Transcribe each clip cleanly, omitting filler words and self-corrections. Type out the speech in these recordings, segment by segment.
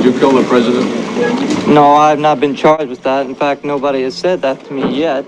Did you kill the president? No, I've not been charged with that. In fact, nobody has said that to me yet.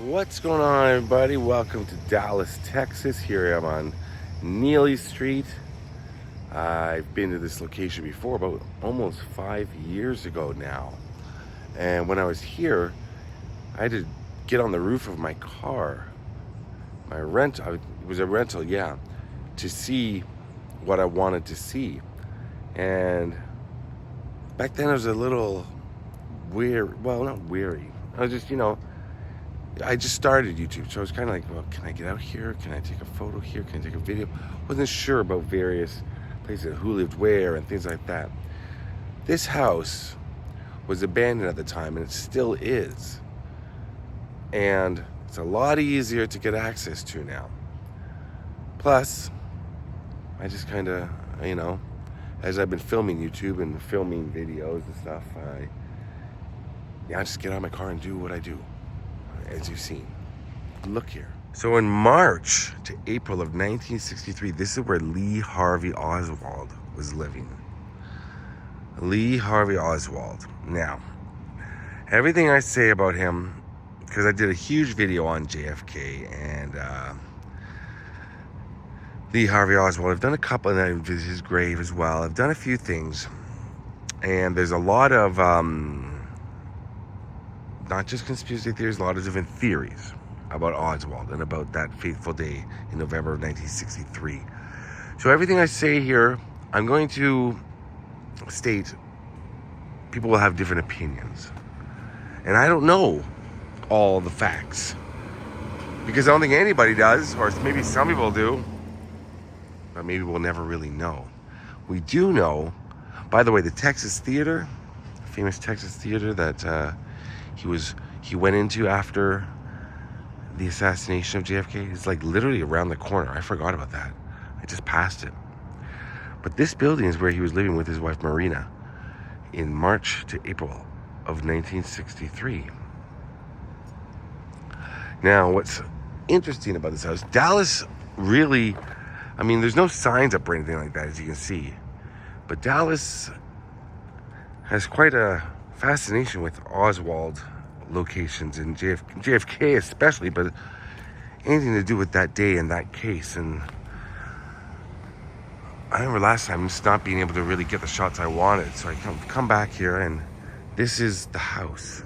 What's going on, everybody? Welcome to Dallas, Texas. Here I am on Neely Street. I've been to this location before, about almost 5 years ago now. And when I was here, I had to get on the roof of my car. It was a rental, yeah, to see what I wanted to see. And back then I was a little weird, well, not weary. I was just, I just started YouTube, so I was kind of like, well, can I get out here? Can I take a photo here? Can I take a video? Wasn't sure about various places, who lived where and things like that. This house was abandoned at the time, and it still is. And it's a lot easier to get access to now. Plus, I just kind of, as I've been filming YouTube and filming videos and stuff, I just get out of my car and do what I do. As you've seen, look here. So in March to April of 1963, this is where Lee Harvey Oswald was living. Lee Harvey Oswald. Now, everything I say about him, because I did a huge video on JFK and Lee Harvey Oswald. I've done a couple, and I visited his grave as well. I've done a few things, and there's a lot of not just conspiracy theories, a lot of different theories about Oswald and about that fateful day in November of 1963. So everything I say here, I'm going to state people will have different opinions. And I don't know all the facts, because I don't think anybody does, or maybe some people do, but maybe we'll never really know. We do know, by the way, the Texas Theater, famous Texas Theater that he went into after the assassination of JFK. It's like literally around the corner. I forgot about that. I just passed it. But this building is where he was living with his wife Marina in March to April of 1963. Now, what's interesting about this house, Dallas really, there's no signs up or anything like that, as you can see. But Dallas has quite a fascination with Oswald locations and JFK especially, but anything to do with that day and that case. And I remember last time just not being able to really get the shots I wanted, so I come back here, and this is the house.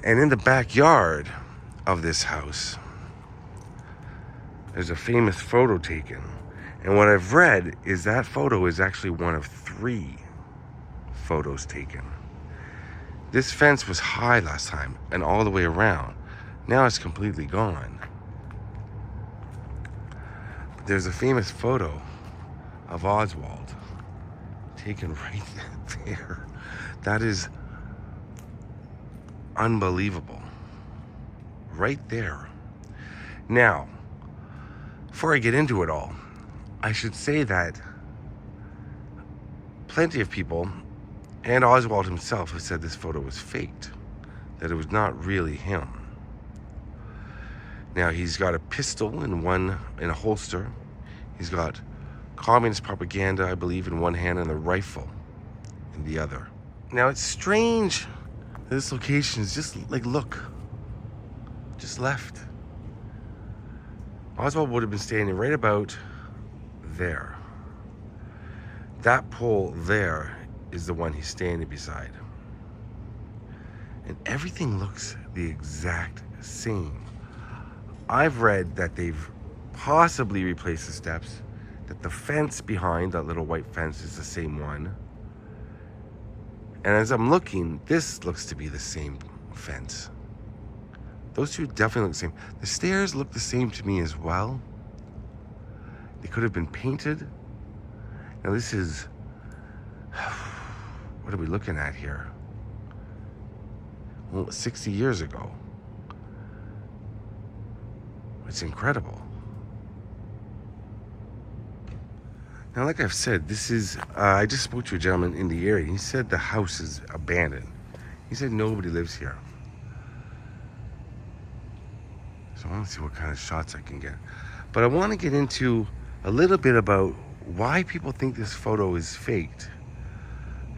And in the backyard of this house, there's a famous photo taken. And what I've read is that photo is actually one of 3 photos taken. This fence was high last time and all the way around. Now it's completely gone. But there's a famous photo of Oswald taken right there. That is unbelievable. Right there. Now, before I get into it all, I should say that plenty of people, and Oswald himself, have said this photo was faked, that it was not really him. Now, he's got a pistol in a holster. He's got communist propaganda, I believe, in one hand and a rifle in the other. Now, it's strange that this location is just like, look, just left. Oswald would have been standing right about there. That pole there is the one he's standing beside. And everything looks the exact same. I've read that they've possibly replaced the steps, that the fence behind, that little white fence, is the same one. And as I'm looking, this looks to be the same fence. Those two definitely look the same. The stairs look the same to me as well. They could have been painted. Now this is, what are we looking at here? Well, 60 years ago. It's incredible. Now, like I've said, this is, I just spoke to a gentleman in the area. He said the house is abandoned. He said nobody lives here. So I want to see what kind of shots I can get. But I want to get into a little bit about why people think this photo is faked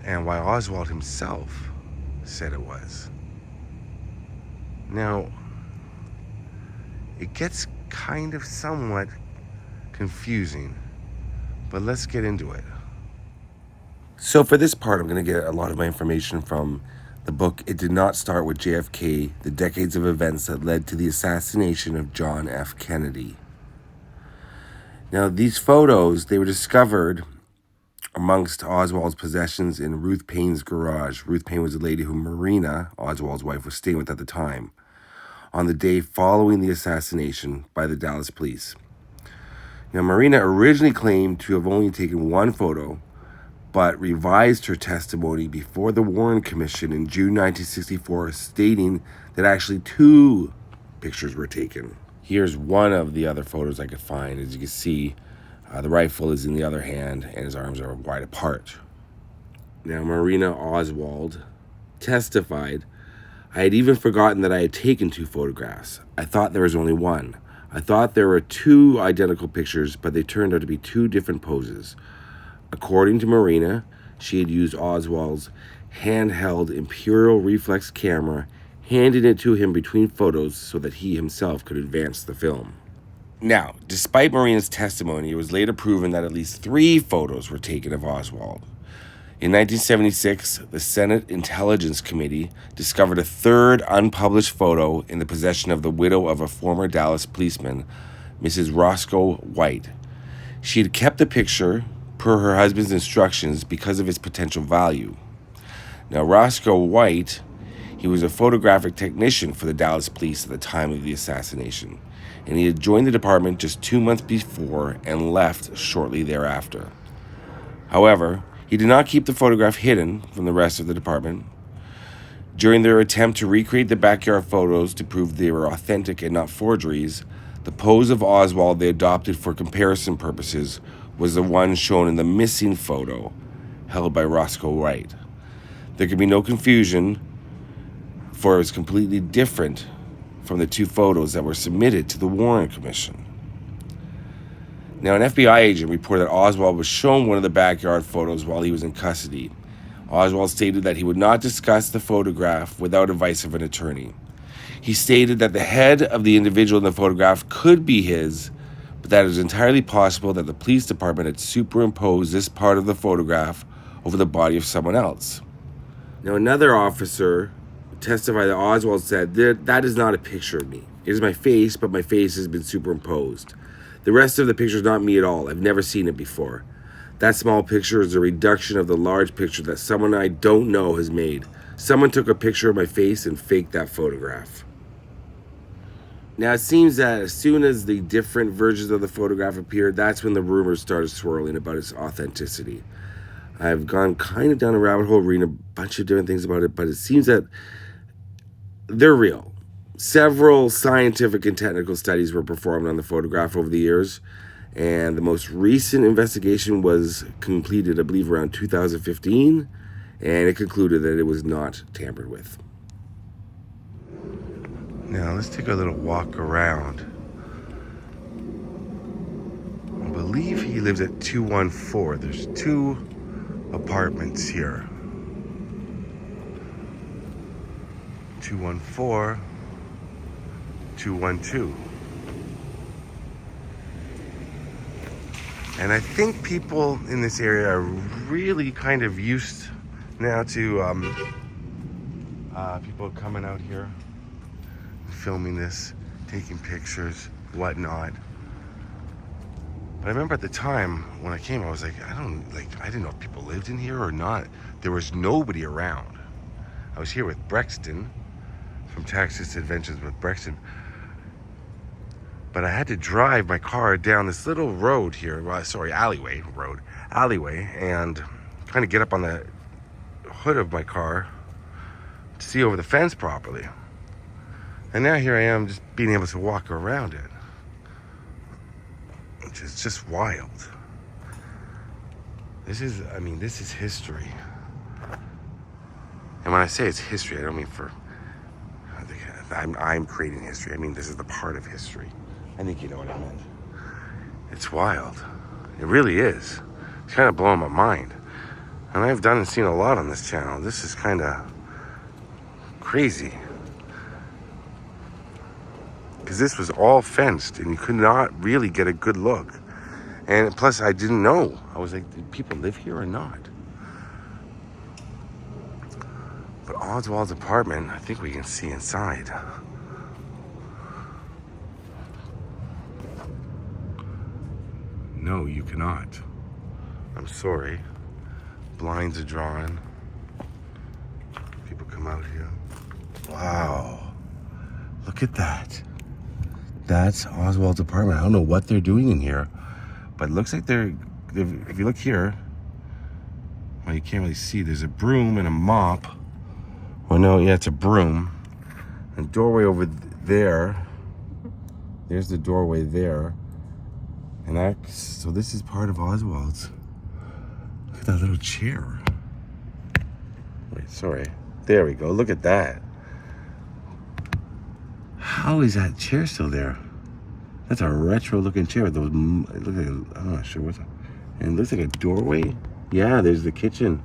and why Oswald himself said it was. Now, it gets kind of somewhat confusing, but let's get into it. So for this part, I'm going to get a lot of my information from the book It Did Not Start with JFK, The Decades of Events That Led to the Assassination of John F. Kennedy. Now, these photos, they were discovered amongst Oswald's possessions in Ruth Payne's garage. Ruth Payne was the lady who Marina, Oswald's wife, was staying with at the time, on the day following the assassination by the Dallas police. Now, Marina originally claimed to have only taken one photo, but revised her testimony before the Warren Commission in June 1964, stating that actually two pictures were taken. Here's one of the other photos I could find. As you can see, the rifle is in the other hand and his arms are wide apart. Now, Marina Oswald testified, "I had even forgotten that I had taken two photographs. I thought there was only one. I thought there were two identical pictures, but they turned out to be two different poses." According to Marina, she had used Oswald's handheld Imperial reflex camera, handing it to him between photos so that he himself could advance the film. Now, despite Marina's testimony, it was later proven that at least 3 photos were taken of Oswald. In 1976, the Senate Intelligence Committee discovered a third unpublished photo in the possession of the widow of a former Dallas policeman, Mrs. Roscoe White. She had kept the picture per her husband's instructions because of its potential value. Now, Roscoe White, he was a photographic technician for the Dallas police at the time of the assassination, and he had joined the department just 2 months before and left shortly thereafter. However, he did not keep the photograph hidden from the rest of the department. During their attempt to recreate the backyard photos to prove they were authentic and not forgeries, the pose of Oswald they adopted for comparison purposes was the one shown in the missing photo held by Roscoe White. There could be no confusion, for it was completely different from the 2 photos that were submitted to the Warren Commission. Now, an FBI agent reported that Oswald was shown one of the backyard photos while he was in custody. Oswald stated that he would not discuss the photograph without advice of an attorney. He stated that the head of the individual in the photograph could be his, but that it was entirely possible that the police department had superimposed this part of the photograph over the body of someone else. Now, another officer testified that Oswald said, "That is not a picture of me. It is my face, but my face has been superimposed. The rest of the picture is not me at all. I've never seen it before. That small picture is a reduction of the large picture that someone I don't know has made. Someone took a picture of my face and faked that photograph." Now, it seems that as soon as the different versions of the photograph appeared, that's when the rumors started swirling about its authenticity. I've gone kind of down a rabbit hole reading a bunch of different things about it, but it seems that they're real. Several scientific and technical studies were performed on the photograph over the years, and the most recent investigation was completed, I believe, around 2015, and it concluded that it was not tampered with. Now, let's take a little walk around. I believe he lives at 214. There's 2 apartments here. 214, 212. And I think people in this area are really kind of used now to people coming out here, filming this, taking pictures, whatnot. But I remember at the time when I came, I was like, I didn't know if people lived in here or not. There was nobody around. I was here with Brexton from Texas Adventures with Brexton. But I had to drive my car down this little road here, alleyway, and kind of get up on the hood of my car to see over the fence properly. And now here I am just being able to walk around it. Which is just wild. This is history. And when I say it's history, I don't mean I'm creating history. I mean, this is the part of history. I think you know what I meant. It's wild. It really is. It's kind of blowing my mind. And I've done and seen a lot on this channel. This is kind of crazy. Because this was all fenced and you could not really get a good look. And plus, I didn't know. I was like, did people live here or not? But Oswald's apartment, I think we can see inside. No, you cannot. I'm sorry. Blinds are drawn. People come out here. Wow. Look at that. That's Oswald's apartment. I don't know what they're doing in here, but it looks like if you look here, well, you can't really see. There's a broom and a mop. Well, no, yeah, it's a broom. And doorway over there. There's the doorway there. And so this is part of Oswald's. Look at that little chair. Wait, sorry. There we go. Look at that. How is that chair still there? That's a retro-looking chair with those. I'm not sure what's. And it looks like a doorway. Yeah, there's the kitchen.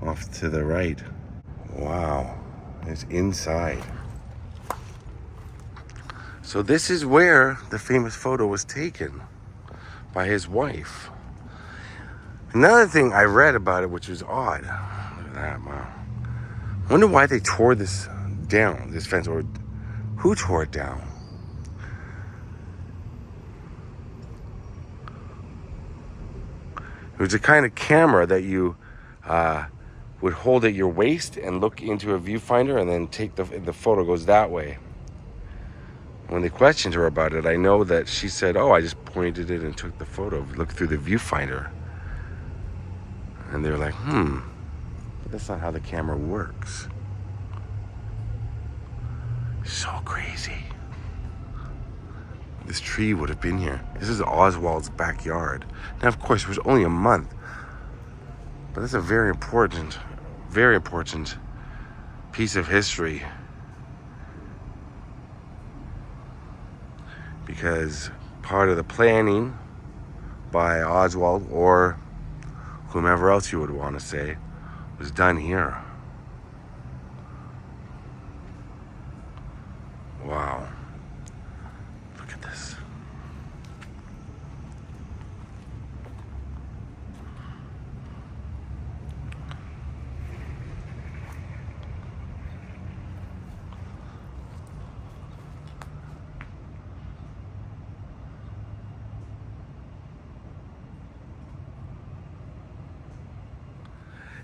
Off to the right. Wow, it's inside. So this is where the famous photo was taken by his wife. Another thing I read about it, which was odd. Look at that, wow. I wonder why they tore this down, this fence, or who tore it down? It was a kind of camera that you would hold at your waist and look into a viewfinder and then take the photo goes that way. When they questioned her about it, I know that she said, I just pointed it and took the photo, looked through the viewfinder. And they were like, but that's not how the camera works. So crazy. This tree would have been here. This is Oswald's backyard. Now, of course, it was only a month. But that's a very important piece of history. Because part of the planning by Oswald, or whomever else you would want to say, was done here. Wow. Look at this.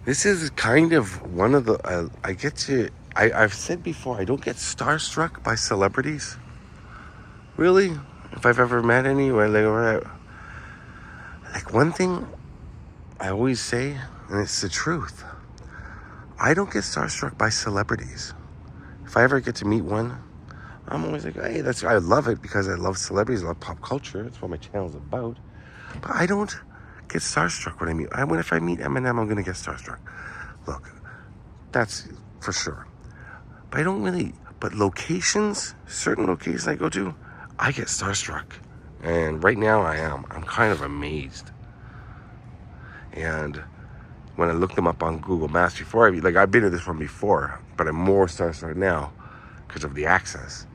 This is kind of one of the, I've said before, I don't get starstruck by celebrities. Really? If I've ever met any, like one thing I always say, and it's the truth, I don't get starstruck by celebrities. If I ever get to meet one, I'm always like, hey, I love it because I love celebrities, I love pop culture, that's what my channel's about. But I don't get starstruck when I meet. If I meet Eminem, I'm gonna get starstruck. Look, that's for sure. But I don't really. But locations, certain locations I go to, I get starstruck. And right now I am. I'm kind of amazed. And when I look them up on Google Maps before, I've been to this one before, but I'm more starstruck now because of the access.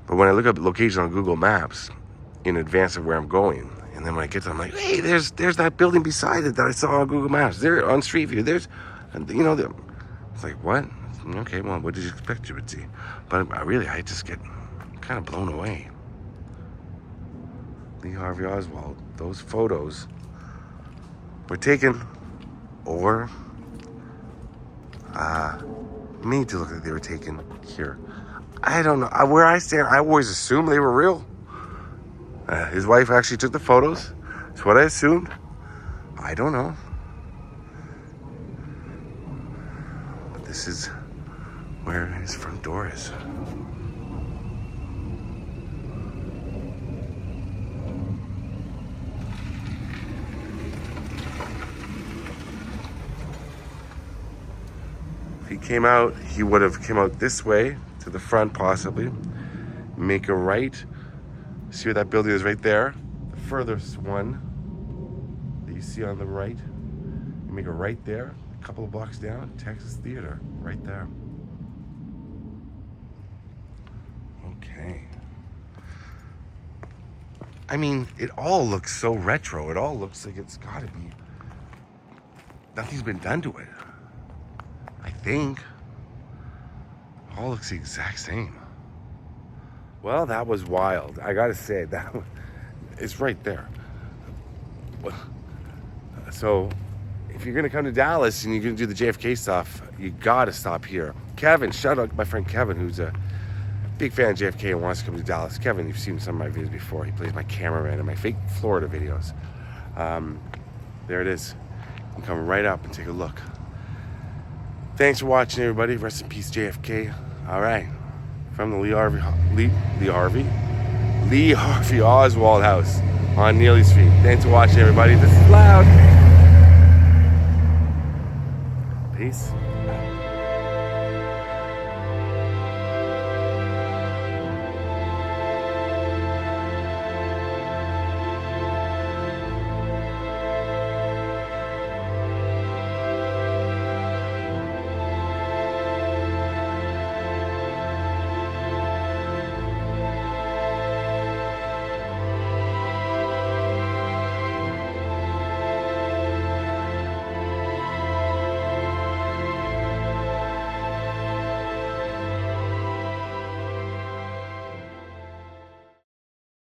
But when I look up locations on Google Maps, in advance of where I'm going. And then when I get to, I'm like, hey, there's that building beside it that I saw on Google Maps. There on Street View. There's, you know, it's like, what? Okay, well, what did you expect you would see? But I just get kind of blown away. Lee Harvey Oswald. Those photos were taken, or made to look like they were taken here. I don't know. Where I stand, I always assumed they were real. His wife actually took the photos. That's what I assumed. I don't know. But this is where his front door is. If he came out, he would have come out this way to the front possibly. Make a right. See where that building is right there? The furthest one that you see on the right. You make a right there, a couple of blocks down, Texas Theater, right there. Okay. I mean, it all looks so retro. It all looks like it's gotta be, nothing's been done to it. I think. It all looks the exact same. Well, that was wild. I gotta say, it's right there. So, if you're gonna come to Dallas and you're gonna do the JFK stuff, you gotta stop here. Kevin, shout out to my friend Kevin, who's a big fan of JFK and wants to come to Dallas. Kevin, you've seen some of my videos before. He plays my cameraman in my fake Florida videos. There it is. You can come right up and take a look. Thanks for watching, everybody. Rest in peace, JFK. All right. From the Lee Harvey Oswald house on Neely Street. Thanks for watching, everybody. This is Loud. Peace.